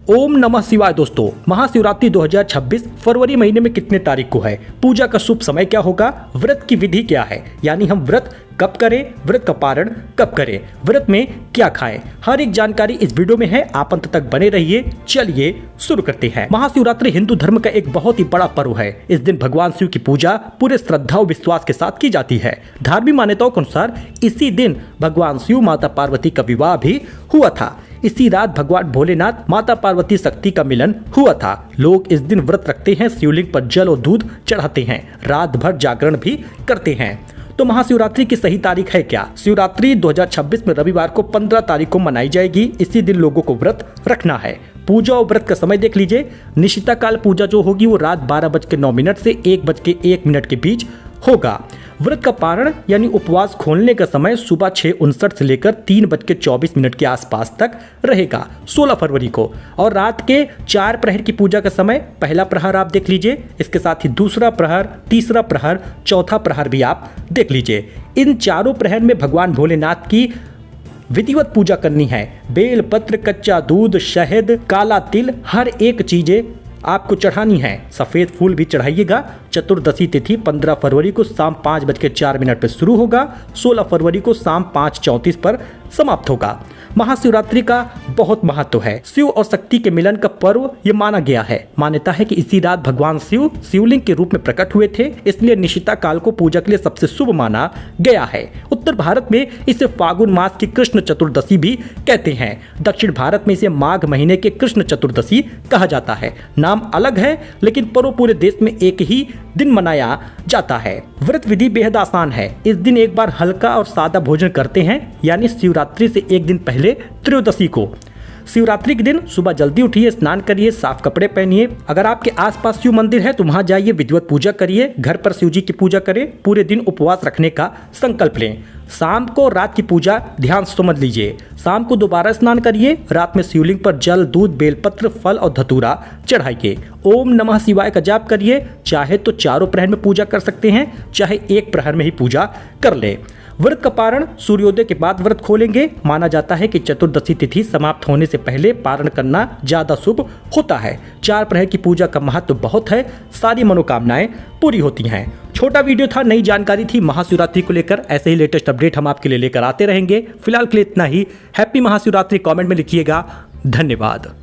ओम नमः शिवाय। दोस्तों, महाशिवरात्रि 2026 फरवरी महीने में कितने तारीख को है? पूजा का शुभ समय क्या होगा? व्रत की विधि क्या है? यानी हम व्रत कब करें, व्रत का पारण कब करें, व्रत में क्या खाएं, हर एक जानकारी इस वीडियो में है। आप अंत तक बने रहिए। चलिए शुरू करते हैं। महाशिवरात्रि हिंदू धर्म का एक बहुत ही बड़ा पर्व है। इस दिन भगवान शिव की पूजा पूरे श्रद्धा और विश्वास के साथ की जाती है। धार्मिक मान्यताओं के अनुसार इसी दिन भगवान शिव माता पार्वती का विवाह भी हुआ था। इसी रात भगवान भोलेनाथ माता पार्वती शक्ति का मिलन हुआ था। लोग इस दिन व्रत रखते हैं, शिवलिंग पर जल और दूध चढ़ाते हैं, रात भर जागरण भी करते हैं। तो महाशिवरात्रि की सही तारीख है क्या? शिवरात्रि 2026 में रविवार को 15 तारीख को मनाई जाएगी। इसी दिन लोगों को व्रत रखना है। पूजा और व्रत का समय देख लीजिए। निशिता काल पूजा जो होगी वो रात 12:09 से 1:01 के बीच होगा। व्रत का पारण यानी उपवास खोलने का समय सुबह 6:59 से लेकर 3:24 के आसपास तक रहेगा 16 फरवरी को। और रात के 4 प्रहर की पूजा का समय, पहला प्रहर आप देख लीजिए, इसके साथ ही दूसरा प्रहर, तीसरा प्रहर, चौथा प्रहर भी आप देख लीजिए। इन चारों प्रहर में भगवान भोलेनाथ की विधिवत पूजा करनी है। बेल पत्र, कच्चा दूध, शहद, काला तिल, हर एक चीजें आपको चढ़ानी है। सफेद फूल भी चढ़ाइएगा। चतुर्दशी तिथि 15 फरवरी को शाम 5:04 पर शुरू होगा, 16 फरवरी को शाम 5:34 पर समाप्त होगा। महाशिवरात्रि का बहुत महत्व है। शिव और शक्ति के मिलन का पर्व ये माना गया है। मान्यता है कि इसी रात भगवान शिव शिवलिंग के रूप में प्रकट हुए थे, इसलिए निशिता काल को पूजा के लिए सबसे शुभ माना गया है। उत्तर भारत में इसे फागुन मास की कृष्ण चतुर्दशी भी कहते हैं। दक्षिण भारत में इसे माघ महीने के कृष्ण चतुर्दशी कहा जाता है। नाम अलग है लेकिन पर्व पूरे देश में एक ही दिन मनाया जाता है। व्रत विधि बेहद आसान है। इस दिन एक बार हल्का और सादा भोजन करते हैं, यानी शिवरात्रि से एक दिन पहले त्रयोदशी को। शिवरात्रि के दिन सुबह जल्दी उठिए, स्नान करिए, साफ कपड़े पहनिए। अगर आपके आसपास शिव मंदिर है तो वहां जाइए, विधिवत पूजा करिए। घर पर शिव जी की पूजा करें। पूरे दिन उपवास रखने का संकल्प लें। शाम को रात की पूजा ध्यान से समझ लीजिए। शाम को दोबारा स्नान करिए। रात में शिवलिंग पर जल, दूध, बेलपत्र, फल और धतूरा चढ़ाइए। ओम नमः शिवाय का जाप करिए। चाहे तो चारों प्रहर में पूजा कर सकते हैं, चाहे एक प्रहर में ही पूजा कर ले। व्रत का पारण सूर्योदय के बाद व्रत खोलेंगे। माना जाता है कि चतुर्दशी तिथि समाप्त होने से पहले पारण करना ज्यादा शुभ होता है। 4 प्रहर की पूजा का महत्व बहुत है। सारी मनोकामनाएं पूरी होती हैं। छोटा वीडियो था, नई जानकारी थी महाशिवरात्रि को लेकर। ऐसे ही लेटेस्ट अपडेट हम आपके लिए लेकर आते रहेंगे। फिलहाल के लिए इतना ही। हैप्पी महाशिवरात्रि कमेंट में लिखिएगा। धन्यवाद।